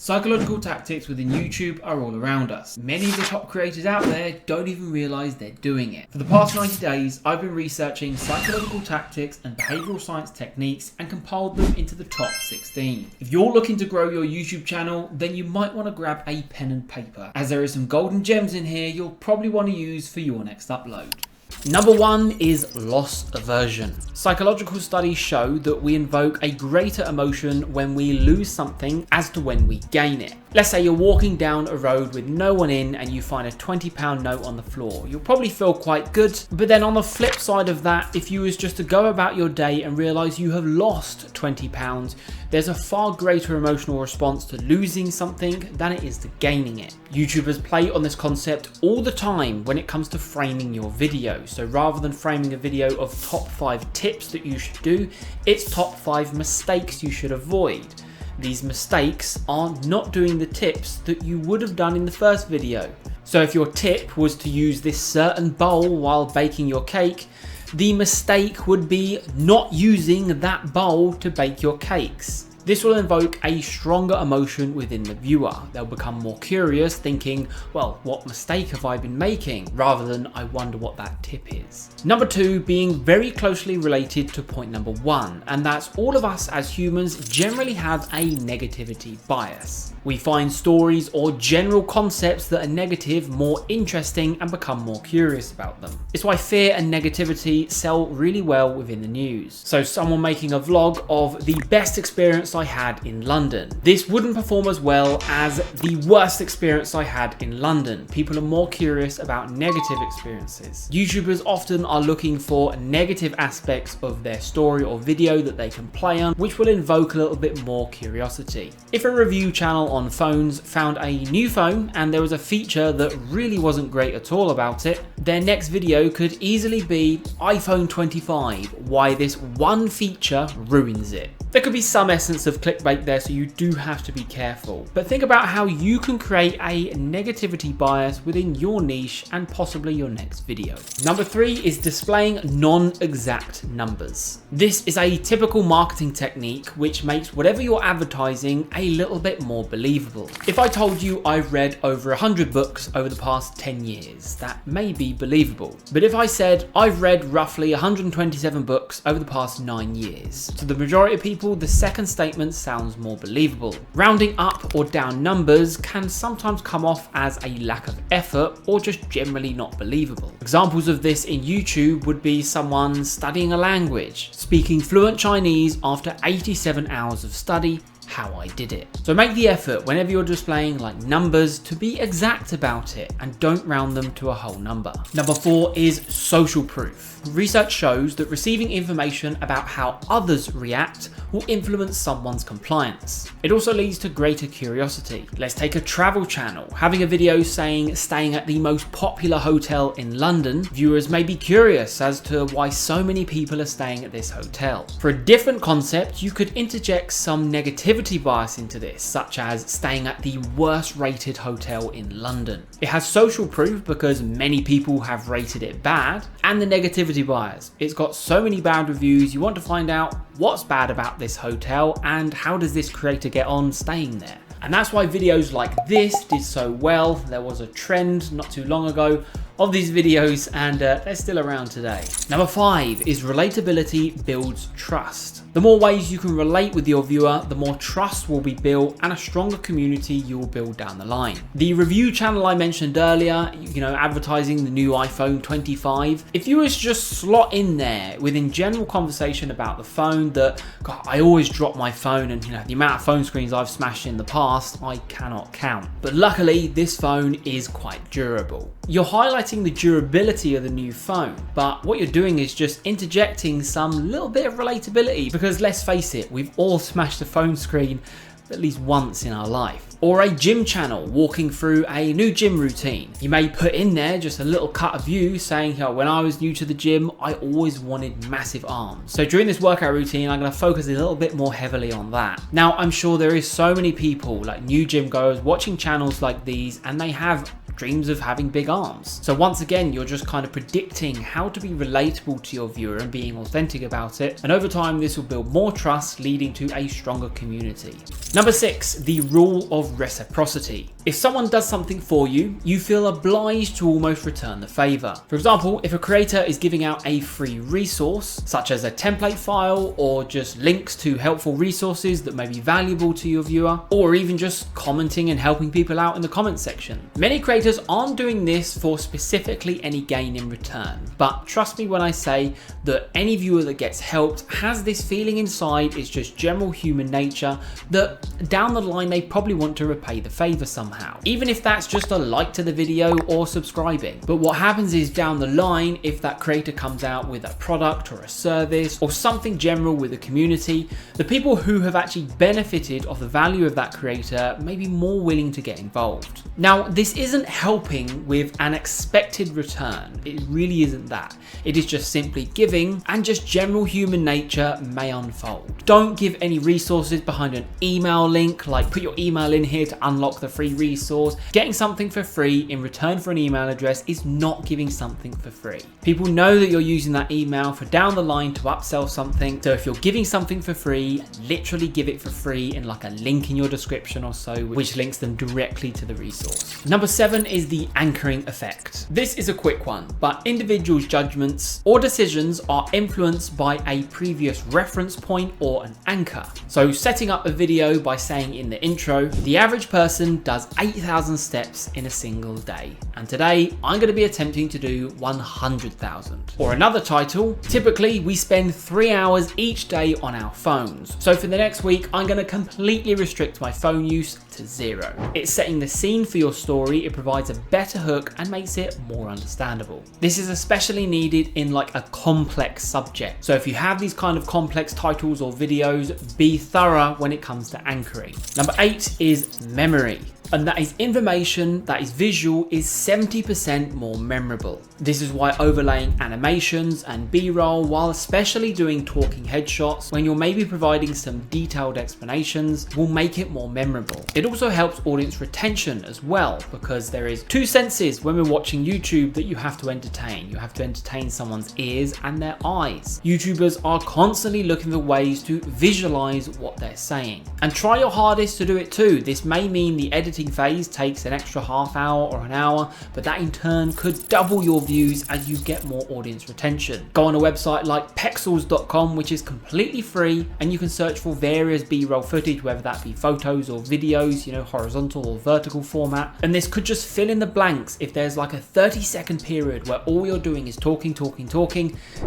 Psychological tactics within YouTube are all around us. Many of the top creators out there don't even realise they're doing it. For the past 90 days, I've been researching psychological tactics and behavioural science techniques and compiled them into the top 16. If you're looking to grow your YouTube channel, then you might want to grab a pen and paper, as there are some golden gems in here you'll probably want to use for your next upload. Number 1 is loss aversion. Psychological studies show that we invoke a greater emotion when we lose something as to when we gain it. Let's say you're walking down a road with no one in and you find a £20 note on the floor. You'll probably feel quite good, but then on the flip side of that, if you was just to go about your day and realise you have lost £20, there's a far greater emotional response to losing something than it is to gaining it. YouTubers play on this concept all the time when it comes to framing your video. So rather than framing a video of top 5 tips that you should do, it's top 5 mistakes you should avoid. These mistakes are not doing the tips that you would have done in the first video. So if your tip was to use this certain bowl while baking your cake, the mistake would be not using that bowl to bake your cakes. This will invoke a stronger emotion within the viewer. They'll become more curious, thinking, well, what mistake have I been making? Rather than, I wonder what that tip is. Number 2 being very closely related to point number 1, and that's all of us as humans generally have a negativity bias. We find stories or general concepts that are negative more interesting and become more curious about them. It's why fear and negativity sell really well within the news. So someone making a vlog of the best experience I had in London. This wouldn't perform as well as the worst experience I had in London. People are more curious about negative experiences. YouTubers often are looking for negative aspects of their story or video that they can play on, which will invoke a little bit more curiosity. If a review channel on phones found a new phone and there was a feature that really wasn't great at all about it, their next video could easily be iPhone 25, why this one feature ruins it. There could be some essence of clickbait there, so you do have to be careful. But think about how you can create a negativity bias within your niche and possibly your next video. Number 3 is displaying non-exact numbers. This is a typical marketing technique which makes whatever you're advertising a little bit more believable. If I told you I've read over 100 books over the past 10 years, that may be believable. But if I said I've read roughly 127 books over the past 9 years, to the majority of people, the second statement sounds more believable. Rounding up or down numbers can sometimes come off as a lack of effort or just generally not believable. Examples of this in YouTube would be someone studying a language, speaking fluent Chinese after 87 hours of study, how I did it. So make the effort whenever you're displaying like numbers to be exact about it and don't round them to a whole number. Number 4 is social proof. Research shows that receiving information about how others react will influence someone's compliance. It also leads to greater curiosity. Let's take a travel channel. Having a video saying staying at the most popular hotel in London, viewers may be curious as to why so many people are staying at this hotel. For a different concept, you could interject some negativity bias into this, such as staying at the worst rated hotel in London. It has social proof because many people have rated it bad, and the negativity bias. It's got so many bad reviews, you want to find out what's bad about this hotel and how does this creator get on staying there. And that's why videos like this did so well. There was a trend not too long ago of these videos and they're still around today. Number 5 is relatability builds trust. The more ways you can relate with your viewer, the more trust will be built and a stronger community you will build down the line. The review channel I mentioned earlier, advertising the new iPhone 25, if you was just slot in there within general conversation about the phone that, God, I always drop my phone and the amount of phone screens I've smashed in the past, I cannot count. But luckily this phone is quite durable. You're highlighting the durability of the new phone, but what you're doing is just interjecting some little bit of relatability, because let's face it, we've all smashed a phone screen at least once in our life. Or a gym channel walking through a new gym routine. You may put in there just a little cut of you saying, when I was new to the gym, I always wanted massive arms. So during this workout routine, I'm going to focus a little bit more heavily on that. Now, I'm sure there is so many people like new gym goers watching channels like these and they have dreams of having big arms. So once again, you're just kind of predicting how to be relatable to your viewer and being authentic about it. And over time, this will build more trust, leading to a stronger community. Number 6, the rule of reciprocity. If someone does something for you, you feel obliged to almost return the favor. For example, if a creator is giving out a free resource, such as a template file or just links to helpful resources that may be valuable to your viewer, or even just commenting and helping people out in the comment section. Many creators aren't doing this for specifically any gain in return, but trust me when I say that any viewer that gets helped has this feeling inside, it's just general human nature, that down the line they probably want to repay the favor somehow, even if that's just a like to the video or subscribing. But what happens is down the line, if that creator comes out with a product or a service or something general with the community, the people who have actually benefited of the value of that creator may be more willing to get involved. Now, this isn't helping with an expected return. It really isn't that. It is just simply giving, and just general human nature may unfold. Don't give any resources behind an email link, like put your email in here to unlock the free resource. Getting something for free in return for an email address is not giving something for free. People know that you're using that email for down the line to upsell something. So if you're giving something for free, literally give it for free in like a link in your description or so, which links them directly to the resource. Number 7 is the anchoring effect. This is a quick one, but individuals' judgments or decisions are influenced by a previous reference point or an anchor. So setting up a video by saying in the intro, the average person does 8,000 steps in a single day. And today I'm going to be attempting to do 100,000. Or another title, typically we spend 3 hours each day on our phones. So for the next week, I'm going to completely restrict my phone use to 0. It's setting the scene for your story, it provides a better hook and makes it more understandable. This is especially needed in like a complex subject. So if you have these kind of complex titles or videos, be thorough when it comes to anchoring. Number 8 is memory. And that is information that is visual is 70% more memorable. This is why overlaying animations and B-roll, while especially doing talking headshots, when you're maybe providing some detailed explanations, will make it more memorable. It also helps audience retention as well, because there is 2 senses when we're watching YouTube that you have to entertain. You have to entertain someone's ears and their eyes. YouTubers are constantly looking for ways to visualize what they're saying. And try your hardest to do it too. This may mean the editing phase takes an extra half hour or an hour, but that in turn could double your views as you get more audience retention. Go on a website like pexels.com, which is completely free, and you can search for various B-roll footage, whether that be photos or videos, horizontal or vertical format. And this could just fill in the blanks. If there's like a 30-second period where all you're doing is talking,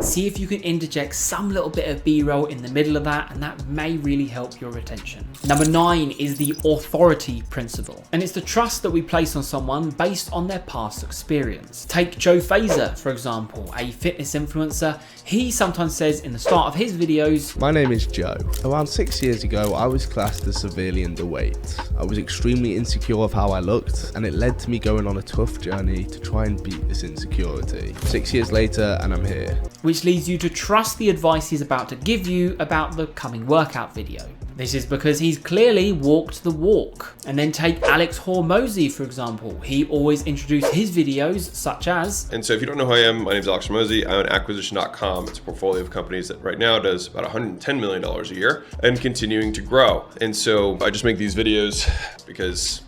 see if you can interject some little bit of B-roll in the middle of that, and that may really help your retention. Number 9 is the authority principle. And it's the trust that we place on someone based on their past experience. Take Joe Fazer, for example, a fitness influencer. He sometimes says in the start of his videos, "My name is Joe. Around 6 years ago, I was classed as severely underweight. I was extremely insecure of how I looked, and it led to me going on a tough journey to try and beat this insecurity. 6 years later, and I'm here." Which leads you to trust the advice he's about to give you about the coming workout video. This is because he's clearly walked the walk. And then take Alex Hormozy, for example. He always introduced his videos such as... And so if you don't know who I am, my name is Alex Hormozy. I'm at acquisition.com. It's a portfolio of companies that right now does about $110 million a year and continuing to grow. And so I just make these videos because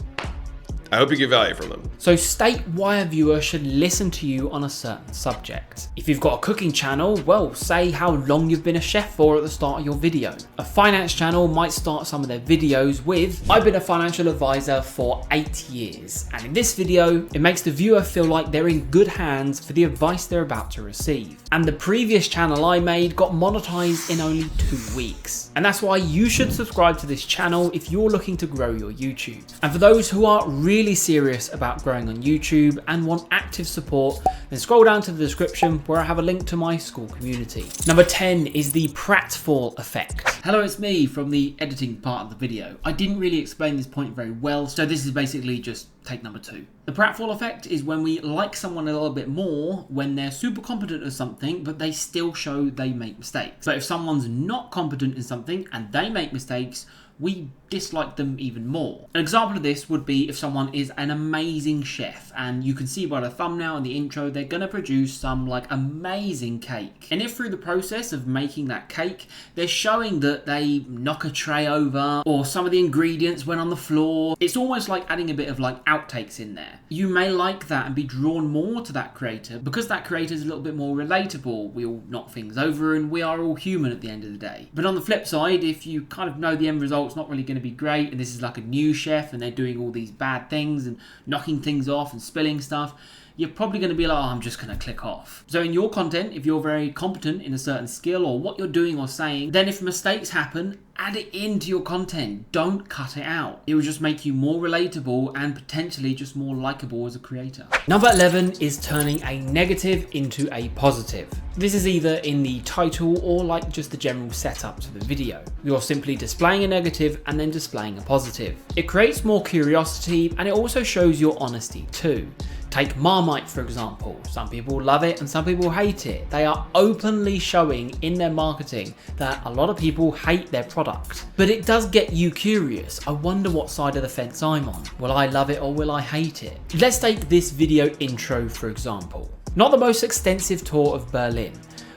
I hope you get value from them. So state why a viewer should listen to you on a certain subject. If you've got a cooking channel, well, say how long you've been a chef for at the start of your video. A finance channel might start some of their videos with, "I've been a financial advisor for 8 years." And in this video, it makes the viewer feel like they're in good hands for the advice they're about to receive. And the previous channel I made got monetized in only 2 weeks. And that's why you should subscribe to this channel if you're looking to grow your YouTube. And for those who are really serious about growing on YouTube and want active support, then scroll down to the description where I have a link to my school community. Number 10 is the Pratfall Effect. Hello, it's me from the editing part of the video. I didn't really explain this point very well, so this is basically just take number 2. The Pratfall Effect is when we like someone a little bit more when they're super competent at something, but they still show they make mistakes. But if someone's not competent in something and they make mistakes, we dislike them even more. An example of this would be if someone is an amazing chef, and you can see by the thumbnail and the intro they're going to produce some like amazing cake. And if through the process of making that cake they're showing that they knock a tray over or some of the ingredients went on the floor, it's almost like adding a bit of like outtakes in there. You may like that and be drawn more to that creator because that creator is a little bit more relatable. We all knock things over and we are all human at the end of the day. But on the flip side, if you kind of know the end result's not really going to be great and this is like a new chef and they're doing all these bad things and knocking things off and spilling stuff, you're probably going to be like, oh, I'm just going to click off. So in your content, if you're very competent in a certain skill or what you're doing or saying, then if mistakes happen, add it into your content. Don't cut it out. It will just make you more relatable and potentially just more likable as a creator. Number 11 is turning a negative into a positive. This is either in the title or like just the general setup to the video. You're simply displaying a negative and then displaying a positive. It creates more curiosity and it also shows your honesty too. Take Marmite for example. Some people love it and some people hate it. They are openly showing in their marketing that a lot of people hate their product. But it does get you curious. I wonder what side of the fence I'm on. Will I love it or will I hate it? Let's take this video intro for example. Not the most extensive tour of Berlin,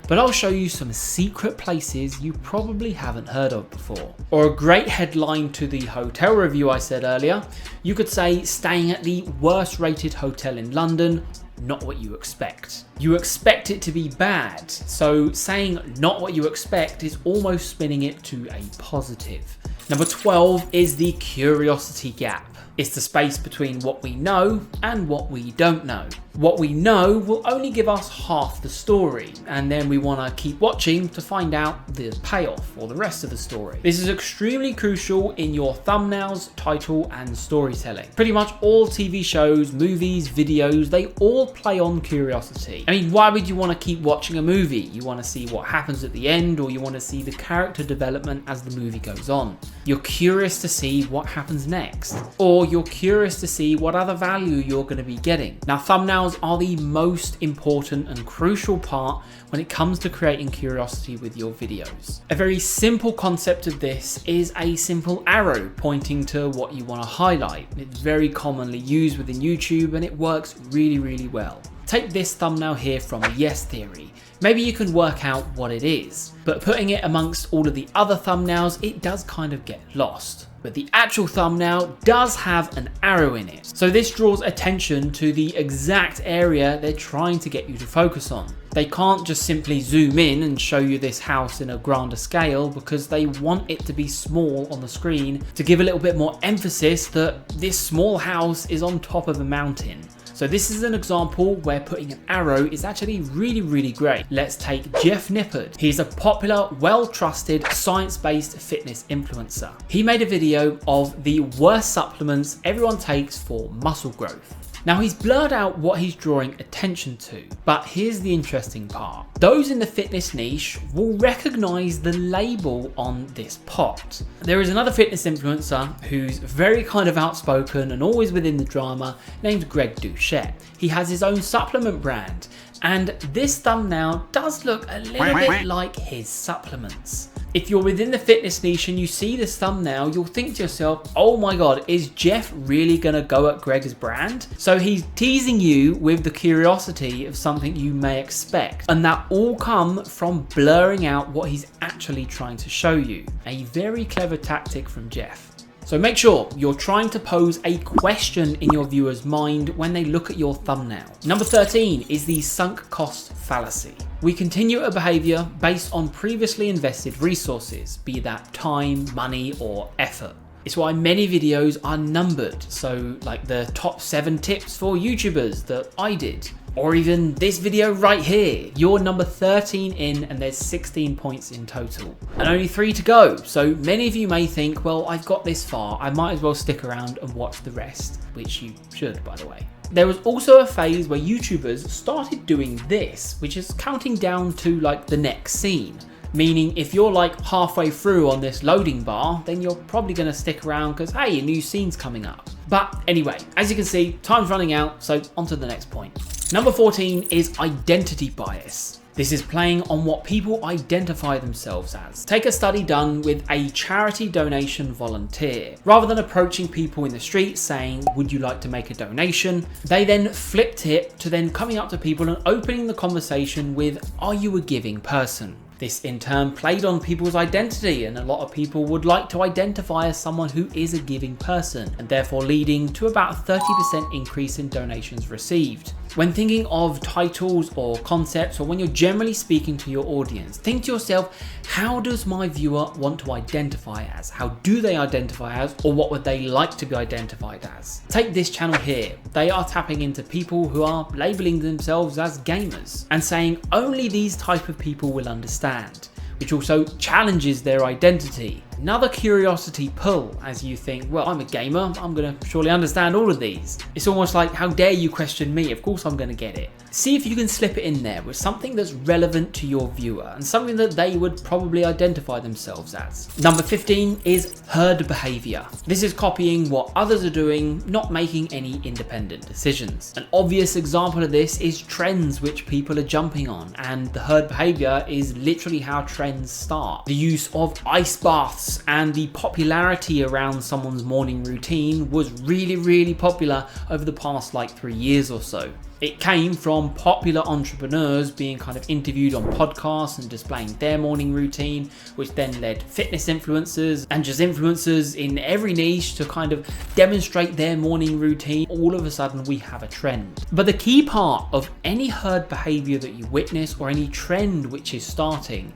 but I'll show you some secret places you probably haven't heard of before. Or a great headline to the hotel review I said earlier. You could say, staying at the worst rated hotel in London, not what you expect. You expect it to be bad, so saying not what you expect is almost spinning it to a positive. Number 12 is the curiosity gap. It's the space between what we know and what we don't know. What we know will only give us half the story, and then we want to keep watching to find out the payoff or the rest of the story. This is extremely crucial in your thumbnails, title, and storytelling. Pretty much all TV shows, movies, videos, they all play on curiosity. I mean, why would you want to keep watching a movie? You want to see what happens at the end, or you want to see the character development as the movie goes on. You're curious to see what happens next, or you're curious to see what other value you're going to be getting. Now, thumbnails are the most important and crucial part when it comes to creating curiosity with your videos. A very simple concept of this is a simple arrow pointing to what you want to highlight. It's very commonly used within YouTube and it works really, really well. Take this thumbnail here from Yes Theory. Maybe you can work out what it is, but putting it amongst all of the other thumbnails, it does kind of get lost. But the actual thumbnail does have an arrow in it. So this draws attention to the exact area they're trying to get you to focus on. They can't just simply zoom in and show you this house in a grander scale because they want it to be small on the screen to give a little bit more emphasis that this small house is on top of a mountain. So this is an example where putting an arrow is actually really, really great. Let's take Jeff Nippard. He's a popular, well-trusted, science-based fitness influencer. He made a video of the worst supplements everyone takes for muscle growth. Now he's blurred out what he's drawing attention to, but here's the interesting part. Those in the fitness niche will recognize the label on this pot. There is another fitness influencer who's very kind of outspoken and always within the drama named Greg Doucette. He has his own supplement brand, and this thumbnail does look a little bit like his supplements. If you're within the fitness niche and you see this thumbnail, you'll think to yourself, oh my God, is Jeff really gonna go at Greg's brand? So he's teasing you with the curiosity of something you may expect. And that all come from blurring out what he's actually trying to show you. A very clever tactic from Jeff. So make sure you're trying to pose a question in your viewer's mind when they look at your thumbnail. Number 13 is the sunk cost fallacy. We continue a behavior based on previously invested resources, be that time, money, or effort. It's why many videos are numbered. So like the top 7 tips for YouTubers that I did. Or even this video right here. You're number 13 in and there's 16 points in total. And only 3 to go. So many of you may think, well, I've got this far. I might as well stick around and watch the rest. Which you should, by the way. There was also a phase where YouTubers started doing this, which is counting down to like the next scene. Meaning if you're like halfway through on this loading bar, then you're probably going to stick around because, hey, a new scene's coming up. But anyway, as you can see, time's running out, so on to the next point. Number 14 is identity bias. This is playing on what people identify themselves as. Take a study done with a charity donation volunteer. Rather than approaching people in the street saying, would you like to make a donation? They then flipped it to then coming up to people and opening the conversation with, are you a giving person? This in turn played on people's identity, and a lot of people would like to identify as someone who is a giving person, and therefore leading to about a 30% increase in donations received. When thinking of titles or concepts, or when you're generally speaking to your audience, think to yourself, how does my viewer want to identify as? How do they identify as? Or what would they like to be identified as? Take this channel here. They are tapping into people who are labeling themselves as gamers and saying only these type of people will understand, which also challenges their identity. Another curiosity pull as you think, well, I'm a gamer, I'm gonna surely understand all of these. It's almost like, how dare you question me? Of course I'm gonna get it. See if you can slip it in there with something that's relevant to your viewer and something that they would probably identify themselves as. Number 15 is herd behavior. This is copying what others are doing, not making any independent decisions. An obvious example of this is trends which people are jumping on, and the herd behavior is literally how trends start. The use of ice baths and the popularity around someone's morning routine was really popular over the past like 3 years or so. It came from popular entrepreneurs being kind of interviewed on podcasts and displaying their morning routine, which then led fitness influencers and just influencers in every niche to kind of demonstrate their morning routine. All of a sudden we have a trend. But the key part of any herd behavior that you witness or any trend which is starting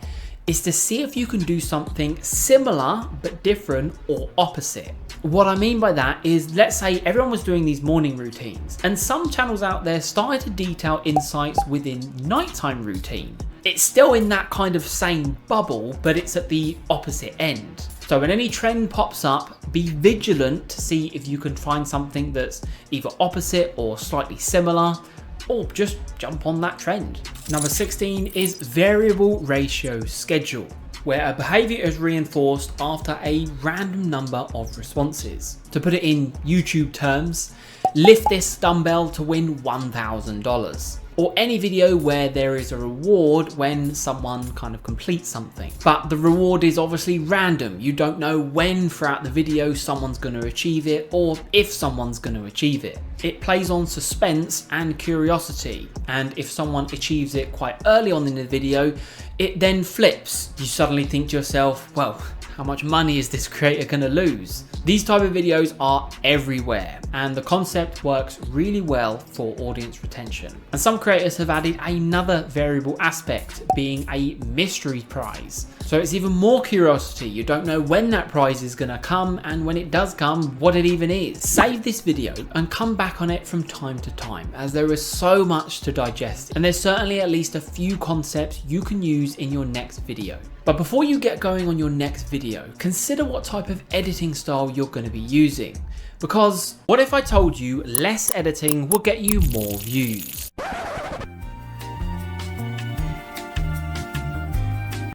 is to see if you can do something similar but different or opposite. What I mean by that is, let's say everyone was doing these morning routines and some channels out there started to detail insights within nighttime routine. It's still in that kind of same bubble, but it's at the opposite end. So when any trend pops up, be vigilant to see if you can find something that's either opposite or slightly similar, or just jump on that trend. Number 16 is variable ratio schedule, where a behavior is reinforced after a random number of responses. To put it in YouTube terms, lift this dumbbell to win $1,000. Or any video where there is a reward when someone kind of completes something. But the reward is obviously random. You don't know when throughout the video someone's going to achieve it, or if someone's going to achieve it. It plays on suspense and curiosity. And if someone achieves it quite early on in the video, it then flips. You suddenly think to yourself, well, how much money is this creator going to lose? These type of videos are everywhere, and the concept works really well for audience retention. And some creators have added another variable aspect, being a mystery prize. So it's even more curiosity. You don't know when that prize is going to come, and when it does come, what it even is. Save this video and come back on it from time to time, as there is so much to digest, and there's certainly at least a few concepts you can use in your next video. But before you get going on your next video, consider what type of editing style you're going to be using. Because what if I told you less editing will get you more views?